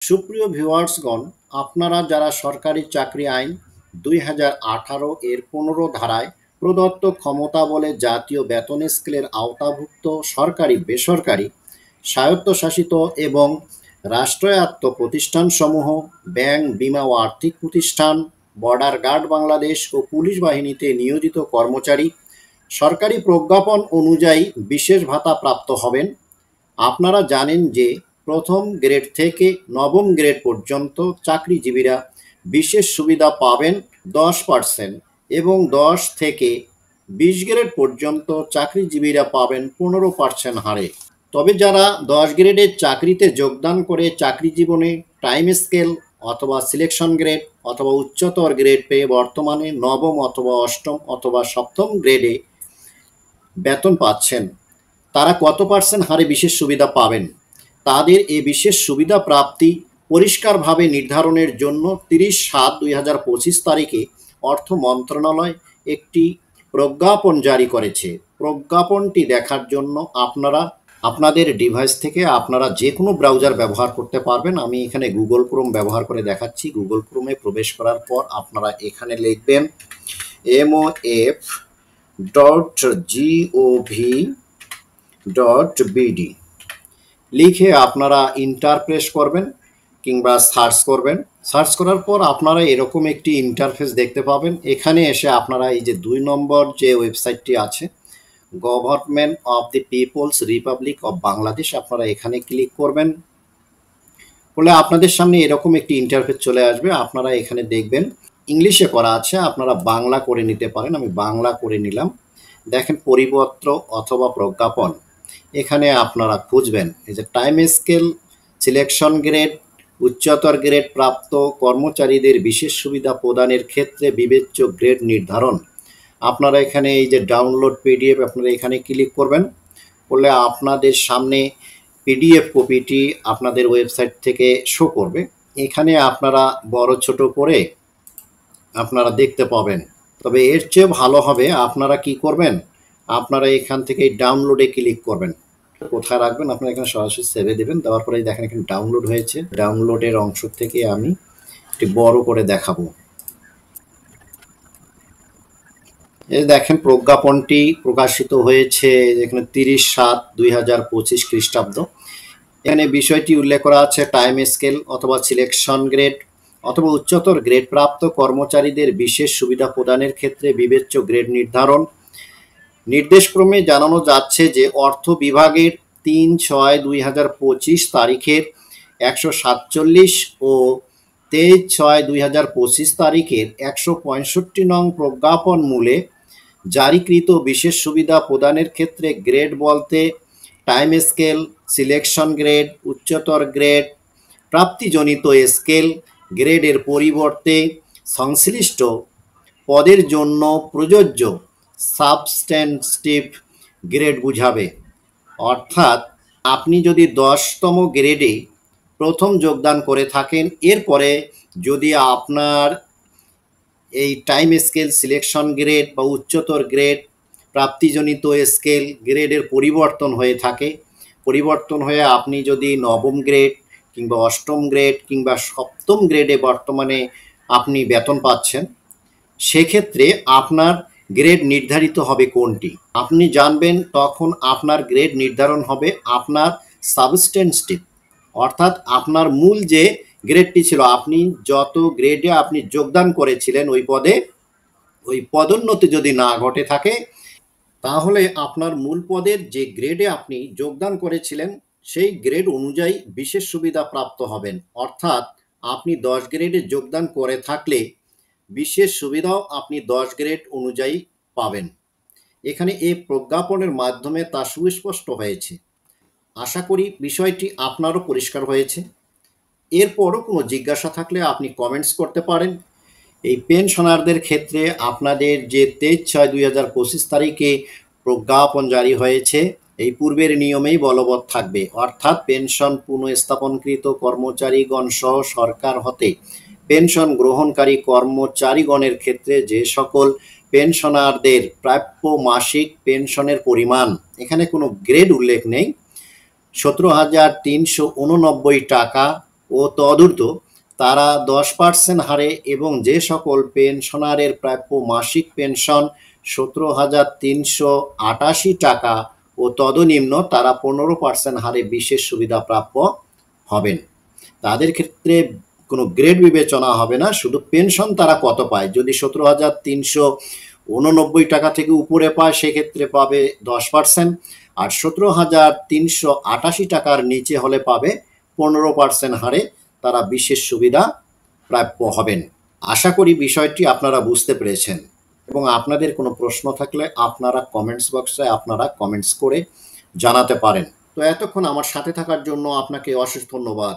সুপ্রিয় ভিউয়ার্সগণ, আপনারা যারা সরকারি চাকরি আইন ২০১৮ এর ১৫ ধারায় প্রদত্ত ক্ষমতা বলে জাতীয় বেতন স্কেলের আওতাভুক্ত সরকারি, বেসরকারি, স্বায়ত্তশাসিত এবং রাষ্ট্রায়ত্ত প্রতিষ্ঠানসমূহ, ব্যাংক, বীমা ও আর্থিক প্রতিষ্ঠান, বর্ডার গার্ড বাংলাদেশ ও পুলিশ বাহিনীতে নিয়োজিত কর্মচারী সরকারি প্রজ্ঞাপন অনুযায়ী বিশেষ ভাতা প্রাপ্ত হবেন। আপনারা জানেন যে প্রথম গ্রেড থেকে নবম গ্রেড পর্যন্ত চাকরিজীবীরা বিশেষ সুবিধা পাবেন 10% এবং 10 থেকে 20 গ্রেড পর্যন্ত চাকরিজীবীরা পাবেন 15% হারে। তবে যারা 10 গ্রেডের চাকরিতে যোগদান করে চাকরি জীবনে টাইম স্কেল অথবা সিলেকশন গ্রেড অথবা উচ্চতর গ্রেড পেয়ে বর্তমানে নবম অথবা অষ্টম অথবা সপ্তম গ্রেডে বেতন পাচ্ছেন, তারা কত পার্সেন্ট হারে বিশেষ সুবিধা পাবেন? তাদের এই বিশেষ সুবিধা প্রাপ্তি পরিষ্কারভাবে নির্ধারণের জন্য ৩০/৭/২০২৫ তারিখে অর্থ মন্ত্রণালয় একটি প্রজ্ঞাপন জারি করেছে। প্রজ্ঞাপনটি দেখার জন্য আপনারা আপনাদের ডিভাইস থেকে আপনারা যে কোনো ব্রাউজার ব্যবহার করতে পারবেন। আমি এখানে গুগল ক্রোম ব্যবহার করে দেখাচ্ছি। গুগল ক্রোমে প্রবেশ করার পর আপনারা এখানে লিখবেন mof.gov.bd, লিখে আপনারা ইন্টার প্রেস করবেন কিংবা সার্চ করবেন। সার্চ করার পর আপনারা এরকম একটি ইন্টারফেস দেখতে পাবেন। এখানে এসে আপনারা এই যে 2 নম্বর যে ওয়েবসাইটটি আছে, government of the people's republic of Bangladesh, আপনারা এখানে ক্লিক করবেন। বলে আপনাদের সামনে এরকম একটি ইন্টারফেস চলে আসবে। আপনারা এখানে দেখবেন ইংলিশে করা আছে, আপনারা বাংলা করে নিতে পারেন। আমি বাংলা করে নিলাম। দেখেন পরিপত্র অথবা প্রজ্ঞাপন, এখানে আপনারা খুঁজবেন এই যে টাইম স্কেল, সিলেকশন গ্রেড, উচ্চতর গ্রেড প্রাপ্ত কর্মচারীদের বিশেষ সুবিধা প্রদানের ক্ষেত্রে বিবেচ্য গ্রেড নির্ধারণ। আপনারা এখানে এই যে ডাউনলোড পিডিএফ, আপনারা এখানে ক্লিক করবেন। করলে আপনাদের সামনে পিডিএফ কপিটি আপনাদের ওয়েবসাইট থেকে শো করবে। এখানে আপনারা বড় ছোট করে আপনারা দেখতে পাবেন। তবে এর চেয়ে ভালো হবে আপনারা কি করবেন, আপনারা এখান থেকে ডাউনলোডে ক্লিক করবেন। কোথায় রাখবেন, আপনারা এখানে সরাসরি সেভে দেবেন। দেওয়ার পরে দেখেন এখানে ডাউনলোড হয়েছে। ডাউনলোডের অংশ থেকে আমি একটু বড় করে দেখাবো। এই দেখেন প্রজ্ঞাপনটি প্রকাশিত হয়েছে এখানে ৩০/৭/২০২৫ খ্রিস্টাব্দ। এখানে বিষয়টি উল্লেখ করা আছে টাইম স্কেল অথবা সিলেকশন গ্রেড অথবা উচ্চতর গ্রেড প্রাপ্ত কর্মচারীদের বিশেষ সুবিধা প্রদানের ক্ষেত্রে বিবেচ্য গ্রেড নির্ধারণ। নির্দেশক্রমে জানানো যাচ্ছে যে অর্থ বিভাগের ৩/৬/২০২৫ তারিখের ১৪৭ ও ২৩/৬/২০২৫ তারিখের ১৬৫ নং প্রজ্ঞাপন মূলে জারিকৃত বিশেষ সুবিধা প্রদানের ক্ষেত্রে গ্রেড বলতে টাইম স্কেল, সিলেকশন গ্রেড, উচ্চতর গ্রেড, প্রাপ্তিজনিত স্কেল গ্রেডের পরিবর্তে সংশ্লিষ্ট পদের জন্য প্রযোজ্য সাবস্ট্যান্টিভ গ্রেড বুঝাবে। অর্থাৎ আপনি যদি 10তম গ্রেডে প্রথম যোগদান করে থাকেন, এরপরে যদি আপনার এই টাইম স্কেল, সিলেকশন গ্রেড বা উচ্চতর গ্রেড, প্রাপ্তিজনিত স্কেল গ্রেডের পরিবর্তন হয়ে থাকে, পরিবর্তন হয়ে আপনি যদি নবম গ্রেড কিংবা অষ্টম গ্রেড কিংবা সপ্তম গ্রেডে বর্তমানে আপনি বেতন পাচ্ছেন, সেক্ষেত্রে আপনার গ্রেড নির্ধারিত হবে কোনটি আপনি জানবেন। তখন আপনার গ্রেড নির্ধারণ হবে আপনার সাবস্ট্যান্টিভ, অর্থাৎ আপনার মূল যে গ্রেডটি ছিল, আপনি যত গ্রেডে আপনি যোগদান করেছিলেন ওই পদে, ওই পদোন্নতি যদি না ঘটে থাকে, তাহলে আপনার মূল পদের যে গ্রেডে আপনি যোগদান করেছিলেন সেই গ্রেড অনুযায়ী বিশেষ সুবিধা প্রাপ্ত হবেন। অর্থাৎ আপনি 10 গ্রেডে যোগদান করে থাকলে বিশেষ সুবিধাও আপনি 10 গ্রেড অনুযায়ী পাবেন। এখানে এই প্রজ্ঞাপনের মাধ্যমে তা সুস্পষ্ট হয়েছে। আশা করি বিষয়টি আপনারও পরিষ্কার হয়েছে। এরপরও কোনো জিজ্ঞাসা থাকলে আপনি কমেন্টস করতে পারেন। এই পেনশনারদের ক্ষেত্রে আপনাদের যে 23/6/২০২৫ তারিখে প্রজ্ঞাপন জারি হয়েছে, এই পূর্বের নিয়মেই বলবৎ থাকবে। অর্থাৎ পেনশন পুনঃস্থাপনকৃত কর্মচারীগণ সহ সরকার হতে পেনশন গ্রহণকারী কর্মচারীগণের ক্ষেত্রে যে সকল পেনশনারদের প্রাপ্য মাসিক পেনশনের পরিমাণ, এখানে কোনো গ্রেড উল্লেখ নেই, 17,389 টাকা ও তদূর্ধ্ব তারা 10% হারে এবং যে সকল পেনশনারের প্রাপ্য মাসিক পেনশন 17,388 টাকা ও তদনিম্ন তারা 15% হারে বিশেষ সুবিধা প্রাপ্য হবেন। তাদের ক্ষেত্রে কোনো গ্রেড বিবেচনা হবে না, শুধু পেনশন তারা কত পায়। যদি 17,389 টাকা থেকে উপরে পায় সেক্ষেত্রে পাবে 10%, আর 17,388 টাকার নিচে হলে পাবে 15% হারে তারা বিশেষ সুবিধা প্রাপ্য হবেন। আশা করি বিষয়টি আপনারা বুঝতে পেরেছেন, এবং আপনাদের কোনো প্রশ্ন থাকলে আপনারা কমেন্টস বক্সে কমেন্টস করে জানাতে পারেন। তো এতক্ষণ আমার সাথে থাকার জন্য আপনাকে অশেষ ধন্যবাদ।